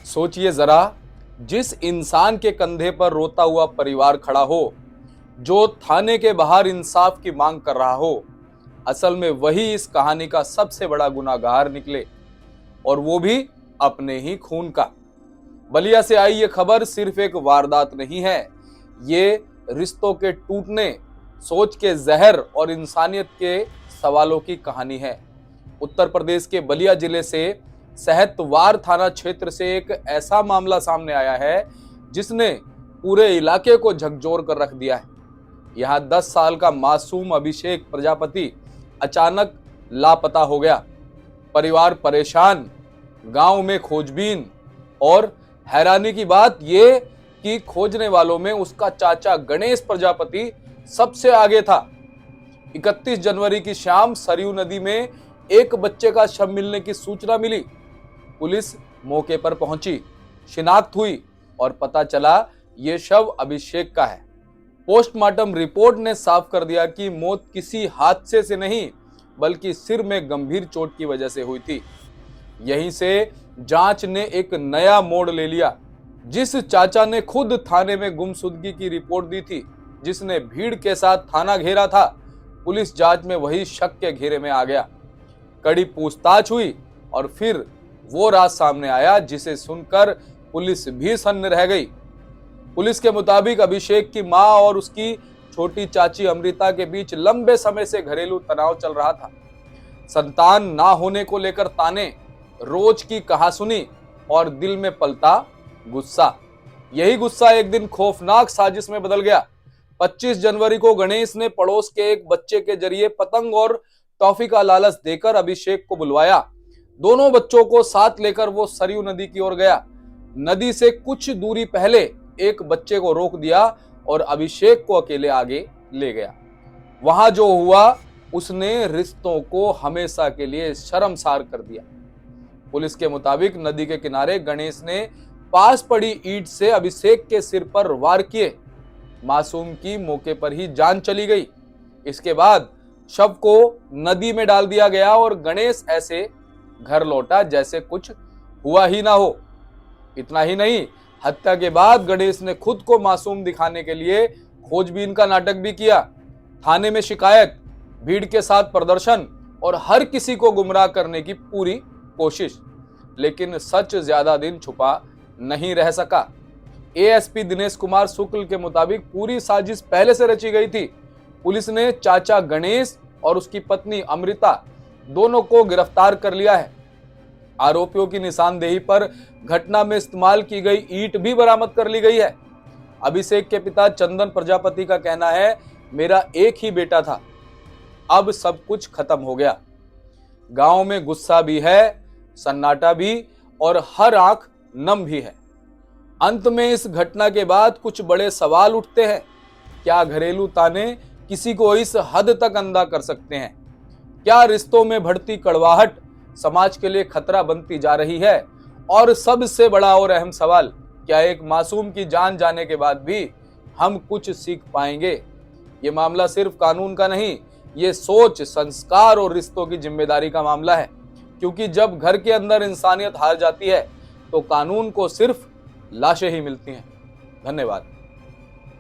सोचिए जरा, जिस इंसान के कंधे पर रोता हुआ परिवार खड़ा हो, जो थाने के बाहर इंसाफ की मांग कर रहा हो, असल में वही इस कहानी का सबसे बड़ा गुनाहगार निकले, और वो भी अपने ही खून का। बलिया से आई ये खबर सिर्फ एक वारदात नहीं है, ये रिश्तों के टूटने, सोच के जहर और इंसानियत के सवालों की कहानी है। उत्तर प्रदेश के बलिया जिले से सहतवार थाना क्षेत्र से एक ऐसा मामला सामने आया है जिसने पूरे इलाके को झकझोर कर रख दिया है। यहाँ 10 साल का मासूम अभिषेक प्रजापति अचानक लापता हो गया। परिवार परेशान, गांव में खोजबीन, और हैरानी की बात यह कि खोजने वालों में उसका चाचा गणेश प्रजापति सबसे आगे था। 31 जनवरी की शाम सरयू नदी में एक बच्चे का शव मिलने की सूचना मिली। पुलिस मौके पर पहुंची, शिनाख्त हुई और पता चला ये शव अभिषेक का है। पोस्टमार्टम रिपोर्ट ने साफ कर दिया कि मौत किसी हादसे से नहीं बल्कि सिर में गंभीर चोट की वजह से हुई थी। यहीं से जांच ने एक नया मोड़ ले लिया। जिस चाचा ने खुद थाने में गुमशुदगी की रिपोर्ट दी थी, जिसने भीड़ के साथ थाना घेरा था, पुलिस जांच में वही शक के घेरे में आ गया। कड़ी पूछताछ हुई और फिर वो राज सामने आया जिसे सुनकर पुलिस भी सन्न रह गई। पुलिस के मुताबिक अभिषेक की मां और उसकी छोटी चाची अमृता के बीच लंबे समय से घरेलू तनाव चल रहा था। संतान ना होने को लेकर ताने, रोज की कहासुनी और दिल में पलता गुस्सा। यही गुस्सा एक दिन खौफनाक साजिश में बदल गया। 25 जनवरी को गणेश ने पड़ोस के एक बच्चे के जरिए पतंग और टॉफी का लालच देकर अभिषेक को बुलवाया। दोनों बच्चों को साथ लेकर वो सरयू नदी की ओर गया। नदी से कुछ दूरी पहले एक बच्चे को रोक दिया और अभिषेक को अकेले आगे ले गया। वहां जो हुआ उसने रिश्तों को हमेशा के लिए शर्मसार कर दिया। पुलिस के मुताबिक नदी के किनारे गणेश ने पास पड़ी ईंट से अभिषेक के सिर पर वार किए। मासूम की मौके पर ही जान चली गई। इसके बाद शव को नदी में डाल दिया गया और गणेश ऐसे घर लौटा जैसे कुछ हुआ ही ना हो। इतना ही नहीं, हत्या के बाद गणेश ने खुद को मासूम दिखाने के लिए खोजबीन का नाटक भी किया। थाने में शिकायत, भीड़ के साथ प्रदर्शन और हर किसी को गुमराह करने की पूरी कोशिश, लेकिन सच ज्यादा दिन छुपा नहीं रह सका। एएसपी दिनेश कुमार शुक्ल के मुताबिक पूरी साजिश पहले से रची गई थी। पुलिस ने चाचा गणेश और उसकी पत्नी अमृता दोनों को गिरफ्तार कर लिया है। आरोपियों की निशानदेही पर घटना में इस्तेमाल की गई ईंट भी बरामद कर ली गई है। अभिषेक के पिता चंदन प्रजापति का कहना है, मेरा एक ही बेटा था, अब सब कुछ खत्म हो गया। गांव में गुस्सा भी है, सन्नाटा भी और हर आंख नम भी है। अंत में इस घटना के बाद कुछ बड़े सवाल उठते हैं। क्या घरेलू ताने किसी को इस हद तक अंधा कर सकते हैं? क्या रिश्तों में बढ़ती कड़वाहट समाज के लिए खतरा बनती जा रही है? और सबसे बड़ा और अहम सवाल, क्या एक मासूम की जान जाने के बाद भी हम कुछ सीख पाएंगे? ये मामला सिर्फ कानून का नहीं, ये सोच, संस्कार और रिश्तों की जिम्मेदारी का मामला है। क्योंकि जब घर के अंदर इंसानियत हार जाती है तो कानून को सिर्फ लाशें ही मिलती हैं। धन्यवाद।